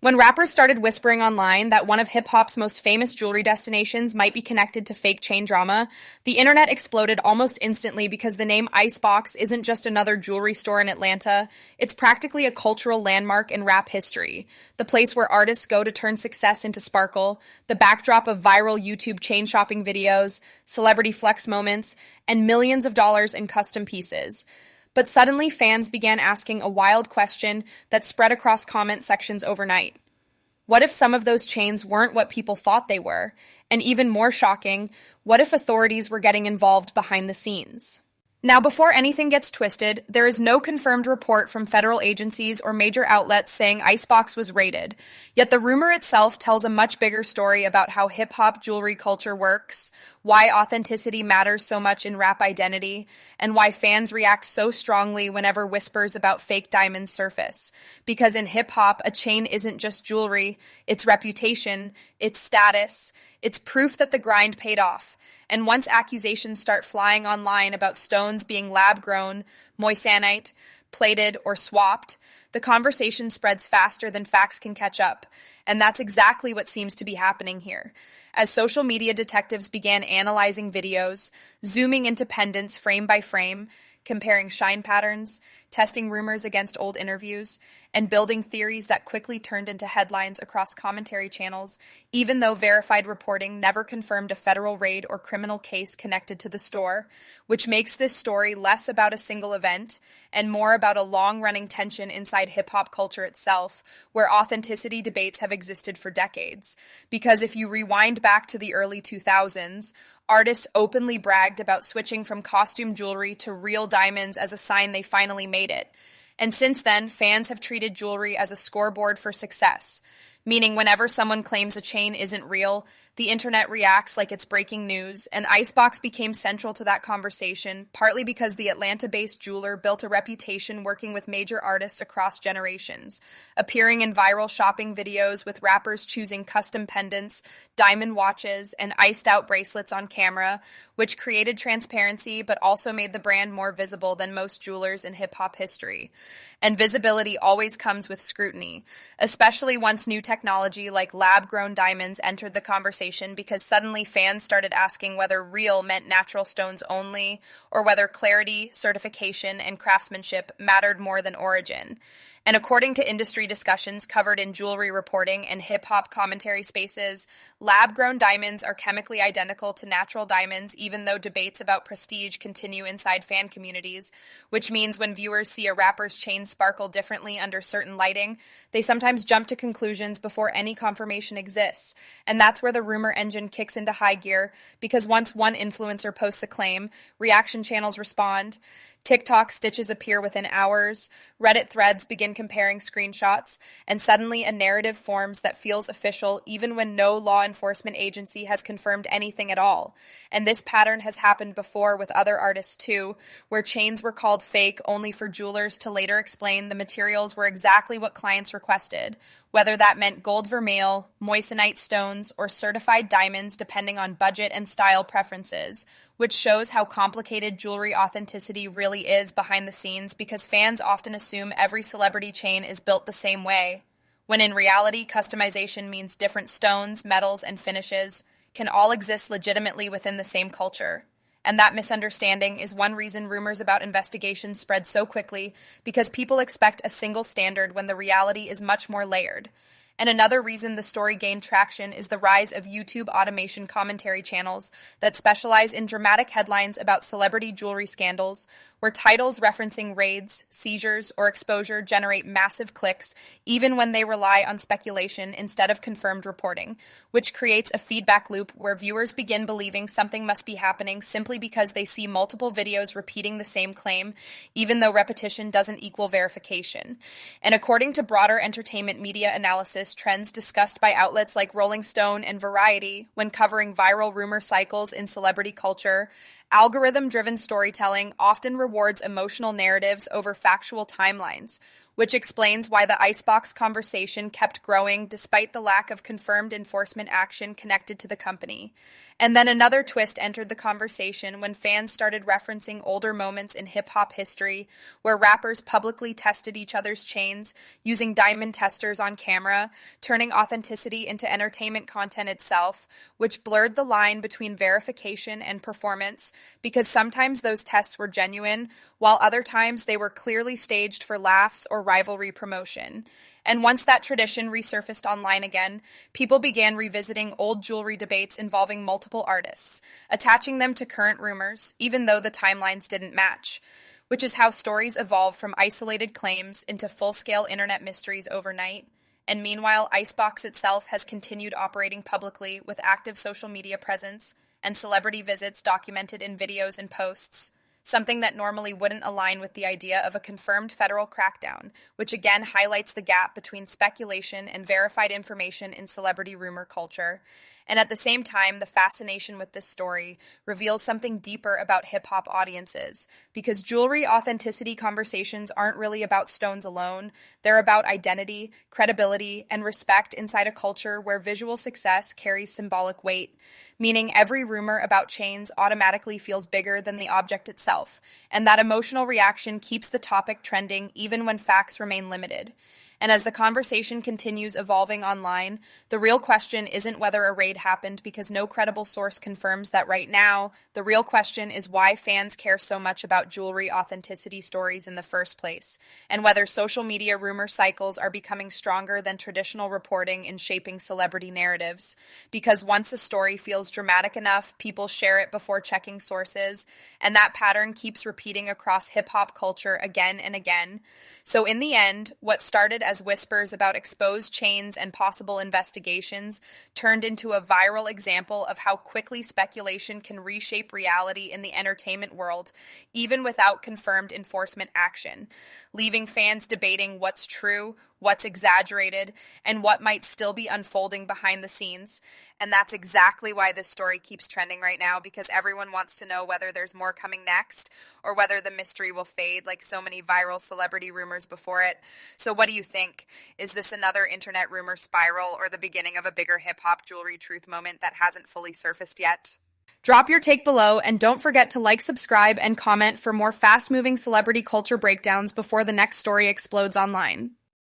When rappers started whispering online that one of hip hop's most famous jewelry destinations might be connected to fake chain drama, the internet exploded almost instantly because the name Icebox isn't just another jewelry store in Atlanta, it's practically a cultural landmark in rap history. The place where artists go to turn success into sparkle, the backdrop of viral YouTube chain shopping videos, celebrity flex moments, and millions of dollars in custom pieces. But suddenly fans began asking a wild question that spread across comment sections overnight. What if some of those chains weren't what people thought they were? And even more shocking, what if authorities were getting involved behind the scenes? Now, before anything gets twisted, there is no confirmed report from federal agencies or major outlets saying Icebox was raided. Yet the rumor itself tells a much bigger story about how hip-hop jewelry culture works, why authenticity matters so much in rap identity, and why fans react so strongly whenever whispers about fake diamonds surface. Because in hip-hop, a chain isn't just jewelry, it's reputation, it's status, it's proof that the grind paid off. And once accusations start flying online about stones being lab-grown, moissanite, plated, or swapped, the conversation spreads faster than facts can catch up. And that's exactly what seems to be happening here. As social media detectives began analyzing videos, zooming into pendants frame by frame, comparing shine patterns, testing rumors against old interviews, and building theories that quickly turned into headlines across commentary channels, even though verified reporting never confirmed a federal raid or criminal case connected to the store, which makes this story less about a single event and more about a long-running tension inside hip-hop culture itself, where authenticity debates have existed for decades. Because if you rewind back to the early 2000s, artists openly bragged about switching from costume jewelry to real diamonds as a sign they finally made it. And since then, fans have treated jewelry as a scoreboard for success, meaning whenever someone claims a chain isn't real, the internet reacts like it's breaking news, and Icebox became central to that conversation, partly because the Atlanta-based jeweler built a reputation working with major artists across generations, appearing in viral shopping videos with rappers choosing custom pendants, diamond watches, and iced-out bracelets on camera, which created transparency but also made the brand more visible than most jewelers in hip-hop history. And visibility always comes with scrutiny, especially once new technology like lab-grown diamonds entered the conversation, because suddenly fans started asking whether real meant natural stones only, or whether clarity, certification, and craftsmanship mattered more than origin. And according to industry discussions covered in jewelry reporting and hip-hop commentary spaces, lab-grown diamonds are chemically identical to natural diamonds, even though debates about prestige continue inside fan communities, which means when viewers see a rapper's chain sparkle differently under certain lighting, they sometimes jump to conclusions before any confirmation exists. And that's where the rumor engine kicks into high gear, because once one influencer posts a claim, reaction channels respond, TikTok stitches appear within hours, Reddit threads begin comparing screenshots, and suddenly a narrative forms that feels official even when no law enforcement agency has confirmed anything at all. And this pattern has happened before with other artists too, where chains were called fake only for jewelers to later explain the materials were exactly what clients requested, whether that meant gold vermeil, moissanite stones, or certified diamonds depending on budget and style preferences, which shows how complicated jewelry authenticity really is behind the scenes, because fans often assume every celebrity chain is built the same way, when in reality, customization means different stones, metals, and finishes can all exist legitimately within the same culture. And that misunderstanding is one reason rumors about investigations spread so quickly, because people expect a single standard when the reality is much more layered. And another reason the story gained traction is the rise of YouTube automation commentary channels that specialize in dramatic headlines about celebrity jewelry scandals, where titles referencing raids, seizures, or exposure generate massive clicks, even when they rely on speculation instead of confirmed reporting, which creates a feedback loop where viewers begin believing something must be happening simply because they see multiple videos repeating the same claim, even though repetition doesn't equal verification. And according to broader entertainment media analysis, trends discussed by outlets like Rolling Stone and Variety when covering viral rumor cycles in celebrity culture, Algorithm-driven storytelling often rewards emotional narratives over factual timelines, which explains why the Icebox conversation kept growing despite the lack of confirmed enforcement action connected to the company. And then another twist entered the conversation when fans started referencing older moments in hip-hop history where rappers publicly tested each other's chains using diamond testers on camera, turning authenticity into entertainment content itself, which blurred the line between verification and performance because sometimes those tests were genuine, while other times they were clearly staged for laughs or rivalry promotion. And once that tradition resurfaced online again, people began revisiting old jewelry debates involving multiple artists, attaching them to current rumors, even though the timelines didn't match, which is how stories evolve from isolated claims into full-scale internet mysteries overnight. And meanwhile, Icebox itself has continued operating publicly with active social media presence and celebrity visits documented in videos and posts, something that normally wouldn't align with the idea of a confirmed federal crackdown, which again highlights the gap between speculation and verified information in celebrity rumor culture. And at the same time, the fascination with this story reveals something deeper about hip-hop audiences, because jewelry authenticity conversations aren't really about stones alone. They're about identity, credibility, and respect inside a culture where visual success carries symbolic weight, meaning every rumor about chains automatically feels bigger than the object itself, and that emotional reaction keeps the topic trending even when facts remain limited. And as the conversation continues evolving online, the real question isn't whether a raid happened because no credible source confirms that right now. The real question is why fans care so much about jewelry authenticity stories in the first place, and whether social media rumor cycles are becoming stronger than traditional reporting in shaping celebrity narratives. Because once a story feels dramatic enough, people share it before checking sources, and that pattern keeps repeating across hip-hop culture again and again. So in the end, what started as whispers about exposed chains and possible investigations turned into a viral example of how quickly speculation can reshape reality in the entertainment world, even without confirmed enforcement action, leaving fans debating what's true, what's exaggerated, and what might still be unfolding behind the scenes. And that's exactly why this story keeps trending right now, because everyone wants to know whether there's more coming next or whether the mystery will fade like so many viral celebrity rumors before it. So what do you think? Is this another internet rumor spiral or the beginning of a bigger hip-hop jewelry truth moment that hasn't fully surfaced yet? Drop your take below, and don't forget to like, subscribe, and comment for more fast-moving celebrity culture breakdowns before the next story explodes online.